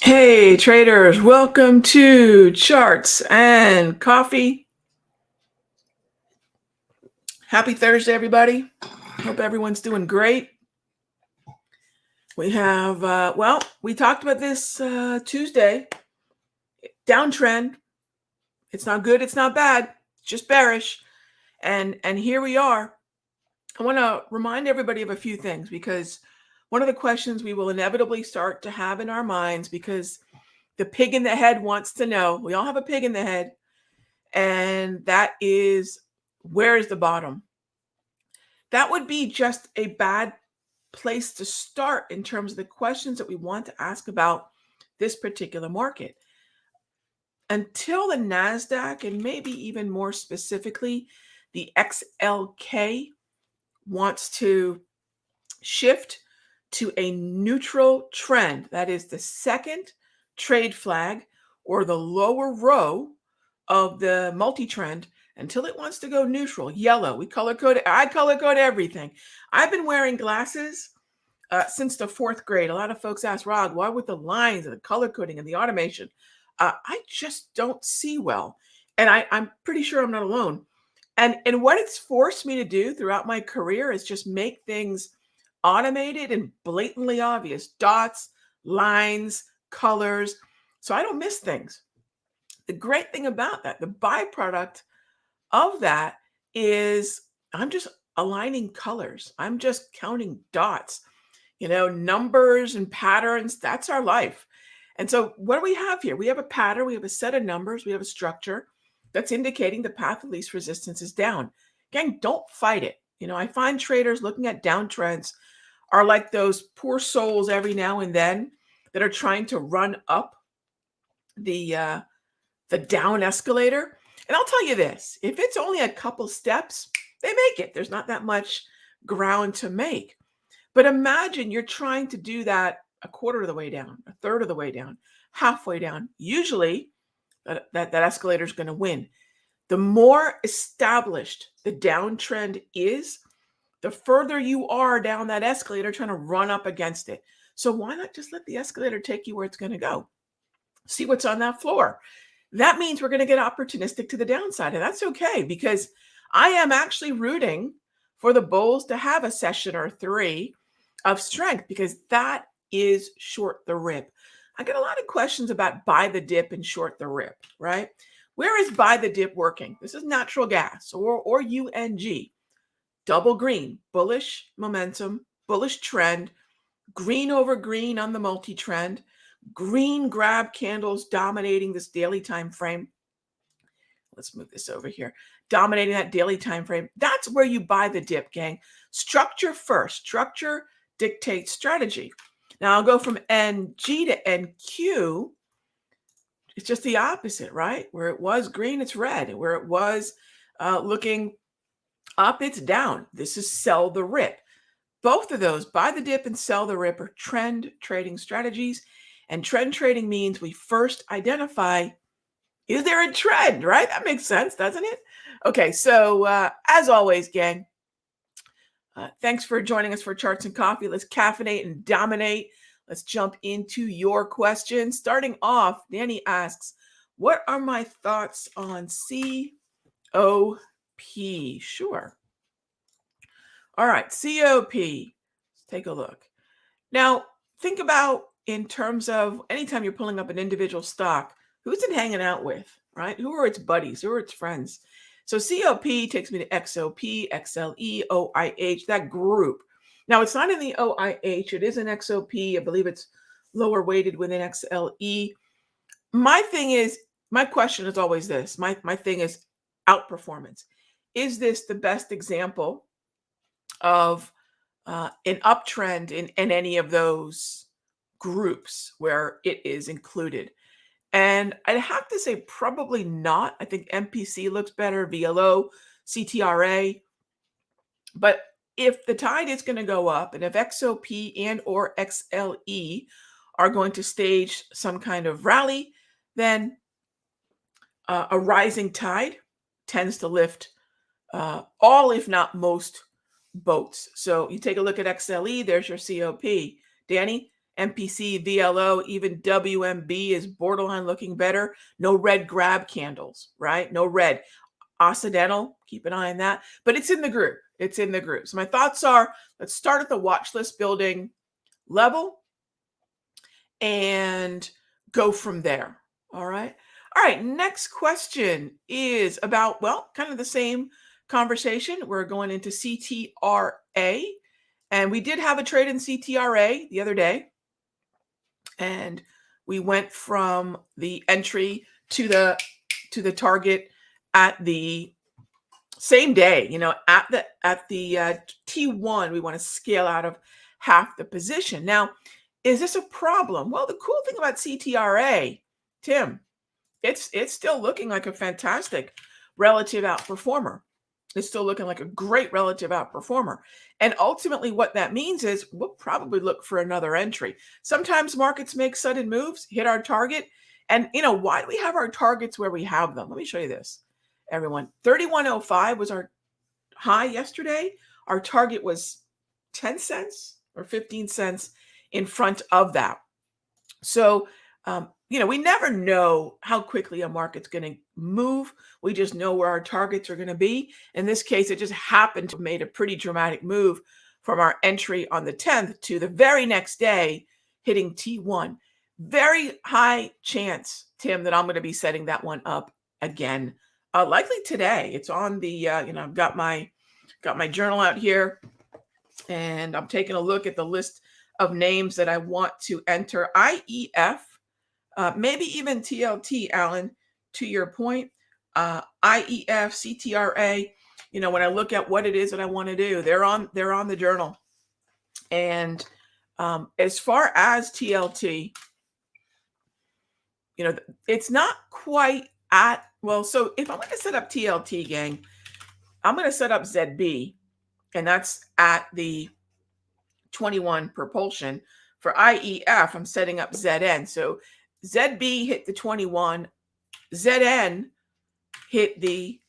Hey traders, welcome to Charts and Coffee. Happy Thursday, everybody. Hope everyone's doing great. We have, we talked about this Tuesday. Downtrend. It's not good, it's not bad, it's just bearish. And here we are. I want to remind everybody of a few things because one of the questions we will inevitably start to have in our minds, because the pig in the head wants to know, we all have a pig in the head, and that is, where is the bottom? That would be just a bad place to start in terms of the questions that we want to ask about this particular market. Until the NASDAQ, and maybe even more specifically, the XLK wants to shift to a neutral trend, that is the second trade flag or the lower row of the multi-trend, until it wants to go neutral, yellow. I color code everything. I've been wearing glasses since the 4th grade. A lot of folks ask, Rog, why with the lines and the color coding and the automation? I just don't see well. And I'm pretty sure I'm not alone. And what it's forced me to do throughout my career is just make things automated and blatantly obvious. Dots, lines, colors. So I don't miss things. The great thing about that, the byproduct of that, is I'm just aligning colors. I'm just counting dots, numbers and patterns. That's our life. And so what do we have here? We have a pattern. We have a set of numbers. We have a structure that's indicating the path of least resistance is down. Again, don't fight it. I find traders looking at downtrends are like those poor souls every now and then that are trying to run up the down escalator. And I'll tell you this, if it's only a couple steps, they make it. There's not that much ground to make. But imagine you're trying to do that a quarter of the way down, a third of the way down, halfway down. Usually that escalator is going to win. The more established the downtrend is, the further you are down that escalator trying to run up against it. So why not just let the escalator take you where it's going to go? See what's on that floor. That means we're going to get opportunistic to the downside. And that's okay, because I am actually rooting for the bulls to have a session or 3 of strength, because that is short the rip. I get a lot of questions about buy the dip and short the rip, right? Where is buy the dip working? This is natural gas or UNG. Double green, bullish momentum, bullish trend, green over green on the multi-trend, green grab candles dominating this daily time frame. Let's move this over here. Dominating that daily time frame. That's where you buy the dip, gang. Structure first. Structure dictates strategy. Now I'll go from NG to NQ. It's just the opposite, right? Where it was green, it's red. Where it was looking up, it's down. This is sell the rip. Both of those, buy the dip and sell the rip, are trend trading strategies. And trend trading means we first identify, is there a trend, right? That makes sense, doesn't it? Okay, so as always, gang, thanks for joining us for Charts and Coffee. Let's caffeinate and dominate. Let's jump into your questions. Starting off, Danny asks, what are my thoughts on COP? Sure. All right, COP. Let's take a look. Now, think about, in terms of anytime you're pulling up an individual stock, who's it hanging out with, right? Who are its buddies? Who are its friends? So COP takes me to XOP, XLE, OIH, that group. Now, it's not in the OIH. It is in XOP. I believe it's lower weighted within XLE. My question is always this. My thing is outperformance. Is this the best example of an uptrend in any of those groups where it is included? And I'd have to say probably not. I think MPC looks better, VLO, CTRA. But if the tide is going to go up, and if XOP and or XLE are going to stage some kind of rally, then a rising tide tends to lift all, if not most, boats. So you take a look at XLE, there's your COP. Danny, MPC, VLO, even WMB is borderline looking better. No red grab candles, right? No red. Occidental, keep an eye on that. But it's in the group. It's in the group. So my thoughts are, let's start at the watch list building level and go from there. All right. All right. Next question is about, well, kind of the same conversation. We're going into CTRA. And we did have a trade in CTRA the other day. And we went from the entry to the target at the same day, at the T1, we want to scale out of half the position. Now, is this a problem? Well, the cool thing about CTRA, Tim, it's still looking like a fantastic relative outperformer. It's still looking like a great relative outperformer. And ultimately what that means is we'll probably look for another entry. Sometimes markets make sudden moves, hit our target. And, why do we have our targets where we have them? Let me show you this, everyone. 3105 was our high yesterday. Our target was 10 cents or 15 cents in front of that. So, we never know how quickly a market's going to move. We just know where our targets are going to be. In this case, it just happened to have made a pretty dramatic move from our entry on the 10th to the very next day, hitting T1. Very high chance, Tim, that I'm going to be setting that one up again. Likely today. It's on the, I've got my journal out here, and I'm taking a look at the list of names that I want to enter. IEF, maybe even TLT, Alan, to your point. IEF, CTRA, when I look at what it is that I want to do, they're on the journal. And as far as TLT, it's not quite at, well, so if I'm going to set up TLT, gang, I'm going to set up ZB, and that's at the 21 propulsion. For IEF, I'm setting up ZN. So ZB hit the 21, ZN hit the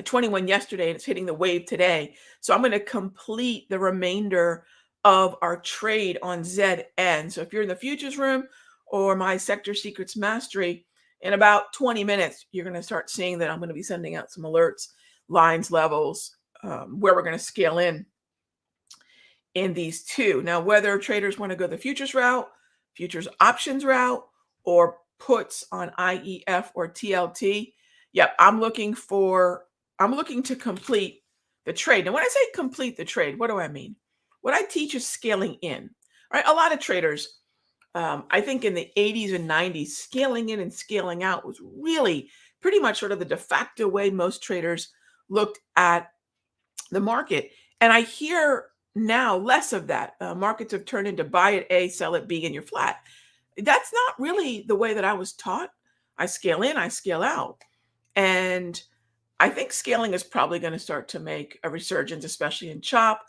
21 yesterday, and it's hitting the wave today. So I'm going to complete the remainder of our trade on ZN. So if you're in the futures room or my Sector Secrets Mastery, in about 20 minutes, you're going to start seeing that I'm going to be sending out some alerts, lines, levels, where we're going to scale in these two. Now, whether traders want to go the futures route, futures options route, or puts on IEF or TLT, I'm looking to complete the trade. Now, when I say complete the trade, what do I mean? What I teach is scaling in, right? A lot of traders, I think in the 80s and 90s, scaling in and scaling out was really pretty much sort of the de facto way most traders looked at the market. And I hear now less of that. Markets have turned into buy at A, sell at B, and you're flat. That's not really the way that I was taught. I scale in, I scale out. And I think scaling is probably going to start to make a resurgence, especially in CHOP,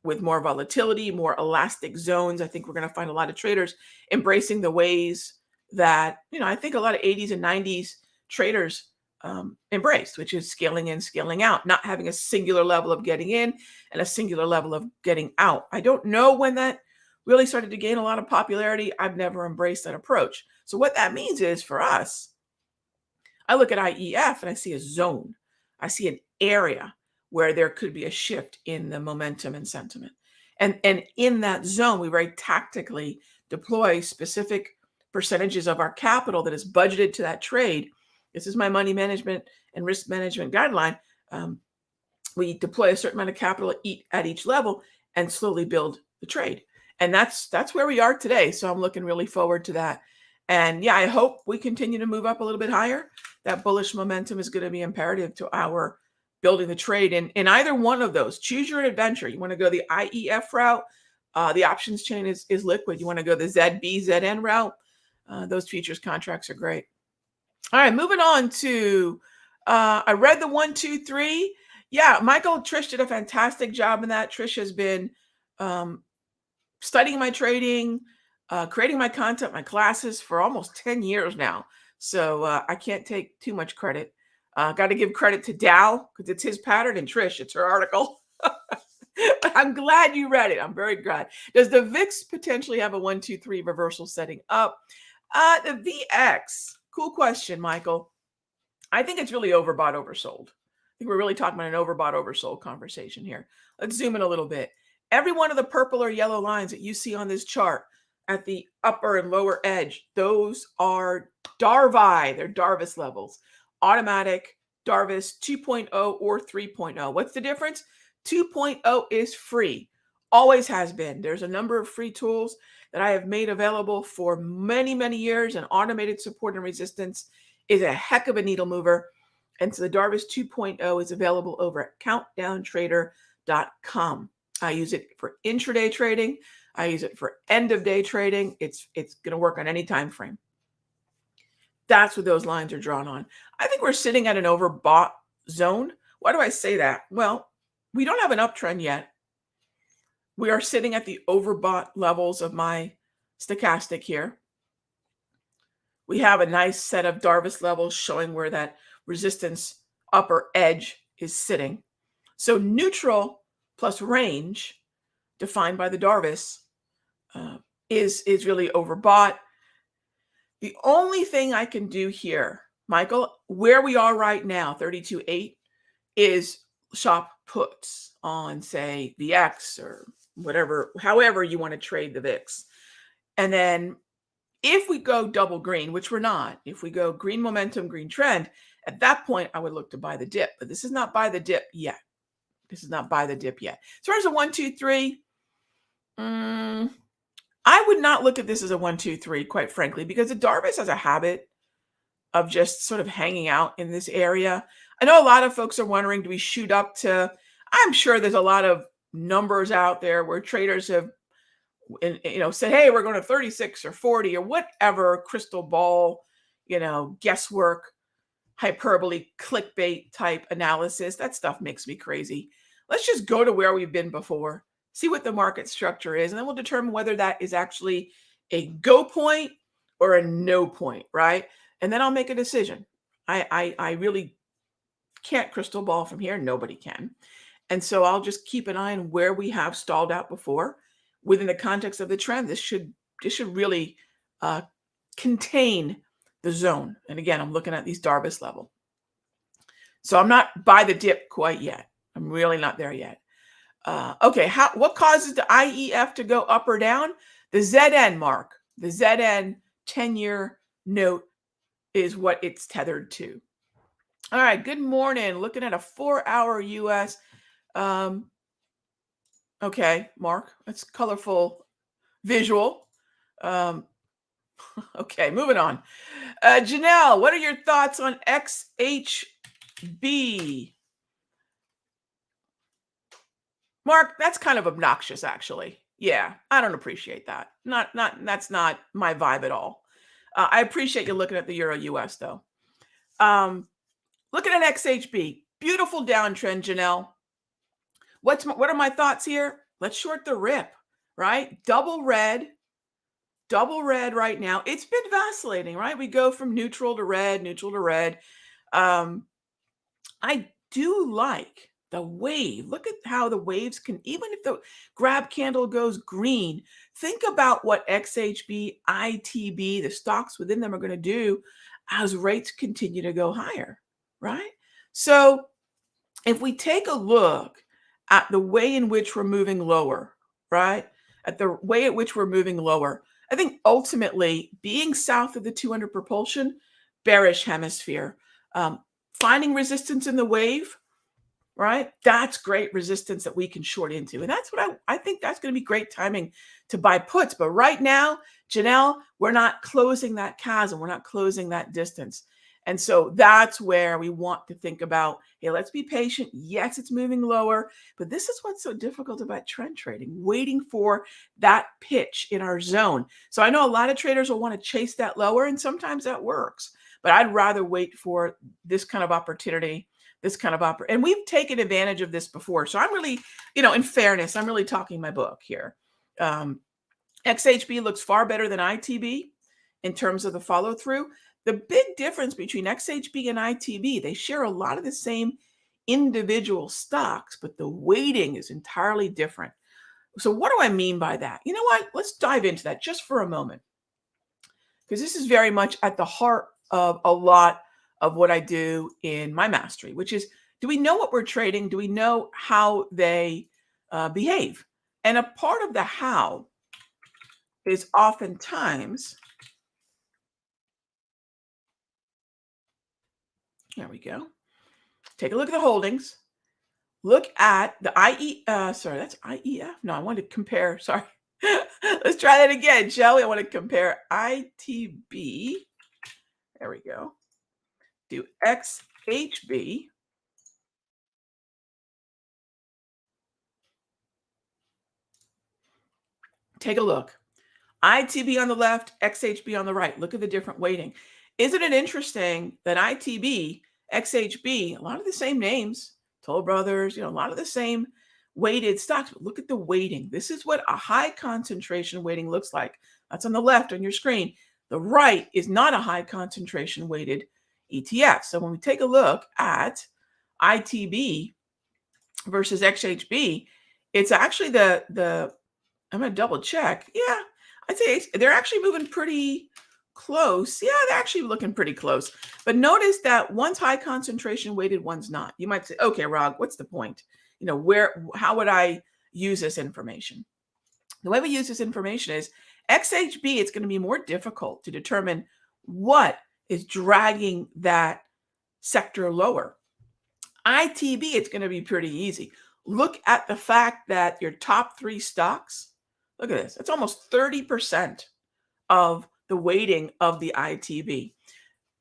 with more volatility, more elastic zones. I think we're going to find a lot of traders embracing the ways that, I think a lot of 80s and 90s traders embraced, which is scaling in, scaling out, not having a singular level of getting in and a singular level of getting out. I don't know when that really started to gain a lot of popularity. I've never embraced that approach. So what that means is for us, I look at IEF and I see a zone. I see an area where there could be a shift in the momentum and sentiment. And in that zone, we very tactically deploy specific percentages of our capital that is budgeted to that trade. This is my money management and risk management guideline. We deploy a certain amount of capital at each level and slowly build the trade. And that's where we are today. So I'm looking really forward to that. And I hope we continue to move up a little bit higher. That bullish momentum is going to be imperative to our building the trade in either one of those. Choose your adventure. You want to go the IEF route. The options chain is liquid. You want to go the ZB, ZN route. Those futures contracts are great. All right, moving on to, I read the 1, 2, 3. Yeah, Michael, Trish did a fantastic job in that. Trish has been studying my trading, creating my content, my classes for almost 10 years now. So I can't take too much credit. Got to give credit to Dow because it's his pattern, and Trish, it's her article. I'm glad you read it. I'm very glad. Does the VIX potentially have a 1, 2, 3 reversal setting up? The VX, cool question, Michael. I think it's really overbought, oversold. I think we're really talking about an overbought, oversold conversation here. Let's zoom in a little bit. Every one of the purple or yellow lines that you see on this chart at the upper and lower edge, those are DARVI. They're Darvis levels. Automatic, Darvis 2.0 or 3.0. What's the difference? 2.0 is free. Always has been. There's a number of free tools that I have made available for many, many years, and automated support and resistance is a heck of a needle mover. And so the Darvis 2.0 is available over at countdowntrader.com. I use it for intraday trading. I use it for end of day trading. It's going to work on any time frame. That's what those lines are drawn on. I think we're sitting at an overbought zone. Why do I say that? Well, we don't have an uptrend yet. We are sitting at the overbought levels of my stochastic here. We have a nice set of Darvis levels showing where that resistance upper edge is sitting. So neutral plus range, defined by the Darvis, is really overbought. The only thing I can do here, Michael, where we are right now, 32.8, is shop puts on, say, the X or whatever, however you want to trade the VIX. And then if we go double green, which we're not, if we go green momentum, green trend, at that point, I would look to buy the dip. But this is not buy the dip yet. This is not buy the dip yet. As far as a 1, 2, 3, I would not look at this as a 1, 2, 3, quite frankly, because the Darvis has a habit of just sort of hanging out in this area. I know a lot of folks are wondering, do we shoot up to, I'm sure there's a lot of numbers out there where traders have said, hey, we're going to 36 or 40 or whatever, crystal ball, guesswork, hyperbole, clickbait type analysis. That stuff makes me crazy. Let's just go to where we've been before, see what the market structure is, and then we'll determine whether that is actually a go point or a no point, right? And then I'll make a decision. I really can't crystal ball from here. Nobody can. And so I'll just keep an eye on where we have stalled out before within the context of the trend. This should really contain the zone. And again, I'm looking at these Darvis level. So I'm not by the dip quite yet. I'm really not there yet. Okay, what causes the IEF to go up or down? The ZN mark, the ZN 10-year note is what it's tethered to. All right, good morning. Looking at a 4-hour US. Okay, Mark, that's colorful visual. Okay, moving on. Janelle, what are your thoughts on XHB? Mark, that's kind of obnoxious, actually. Yeah, I don't appreciate that. That's not my vibe at all. I appreciate you looking at the Euro US though. Looking at XHB, beautiful downtrend, Janelle. What are my thoughts here? Let's short the rip, right? Double red right now. It's been vacillating, right? We go from neutral to red, neutral to red. I do like the wave. Look at how the waves can, even if the grab candle goes green, think about what XHB, ITB, the stocks within them are going to do as rates continue to go higher, right? So if we take a look at the way in which we're moving lower, right? At the way at which we're moving lower, I think ultimately being south of the 200 propulsion, bearish hemisphere, finding resistance in the wave, right? That's great resistance that we can short into. And that's what I think that's going to be great timing to buy puts. But right now, Janelle, we're not closing that chasm. We're not closing that distance. And so that's where we want to think about, hey, let's be patient. Yes, it's moving lower, but this is what's so difficult about trend trading, waiting for that pitch in our zone. So I know a lot of traders will want to chase that lower, and sometimes that works, but I'd rather wait for this kind of opportunity, and we've taken advantage of this before. So I'm really, in fairness, I'm really talking my book here. XHB looks far better than ITB in terms of the follow through. The big difference between XHB and ITB, they share a lot of the same individual stocks, but the weighting is entirely different. So what do I mean by that? You know what? Let's dive into that just for a moment, because this is very much at the heart of a lot of what I do in my mastery, which is, do we know what we're trading? Do we know how they behave? And a part of the how is oftentimes, there we go. Take a look at the holdings. Look at the sorry, that's IEF. No, I want to compare. Sorry. Let's try that again, shall we? I want to compare ITB. There we go. Do XHB. Take a look. ITB on the left, XHB on the right. Look at the different weighting. Isn't it interesting that ITB, XHB, a lot of the same names, Toll Brothers, a lot of the same weighted stocks, but look at the weighting. This is what a high concentration weighting looks like. That's on the left on your screen. The right is not a high concentration weighted ETF. So when we take a look at ITB versus XHB, it's actually the I'm going to double check. Yeah, I'd say they're actually moving pretty close. Yeah, they're actually looking pretty close. But notice that one's high concentration weighted, one's not. You might say, okay, Rog, what's the point? How would I use this information? The way we use this information is XHB, it's going to be more difficult to determine what is dragging that sector lower. ITB, it's going to be pretty easy. Look at the fact that your top 3 stocks, look at this. It's almost 30% of the weighting of the ITB.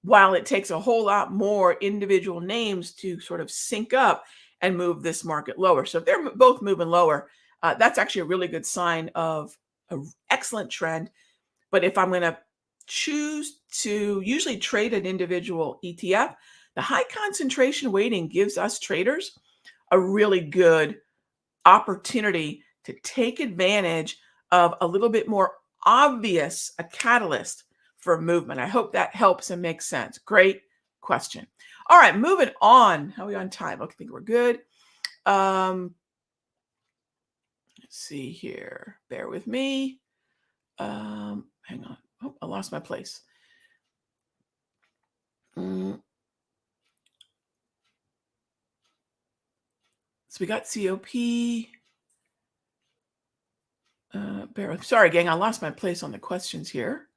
While it takes a whole lot more individual names to sort of sync up and move this market lower. So if they're both moving lower, that's actually a really good sign of an excellent trend. But if I'm going to choose to usually trade an individual ETF, the high concentration weighting gives us traders a really good opportunity to take advantage of a little bit more obvious a catalyst for movement. I hope that helps and makes sense. Great question. All right, moving on. How are we on time? Okay, I think we're good. Let's see here. Bear with me. Hang on. Oh, I lost my place. So we got COP. Sorry, gang. I lost my place on the questions here.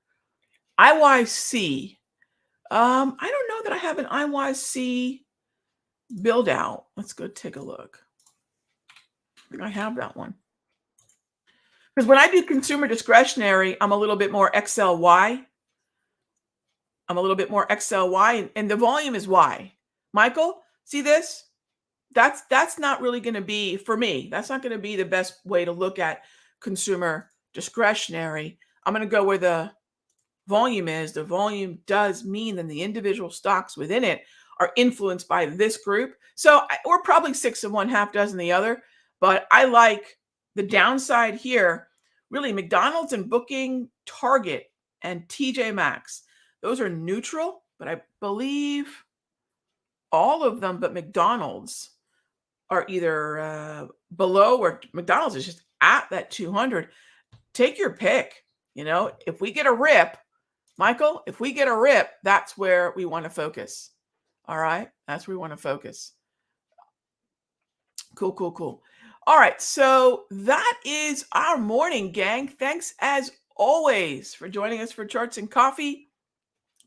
IYC. I don't know that I have an IYC build out. Let's go take a look. I think I have that one. Because when I do consumer discretionary, I'm a little bit more XLY. And the volume is Y. Michael, see this? That's not really going to be, for me, that's not going to be the best way to look at consumer discretionary. I'm going to go where the volume is. The volume does mean that the individual stocks within it are influenced by this group. So we're probably 6 of one, half dozen the other. But I like the downside here. Really, McDonald's and Booking, Target, and TJ Maxx. Those are neutral, but I believe all of them but McDonald's are either below, or McDonald's is just at that 200. Take your pick. If we get a rip, Michael, that's where we want to focus. All right. That's where we want to focus. Cool. All right. So that is our morning, gang. Thanks as always for joining us for Charts and Coffee.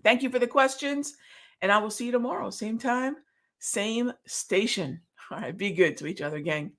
Thank you for the questions. And I will see you tomorrow. Same time, same station. All right. Be good to each other, gang.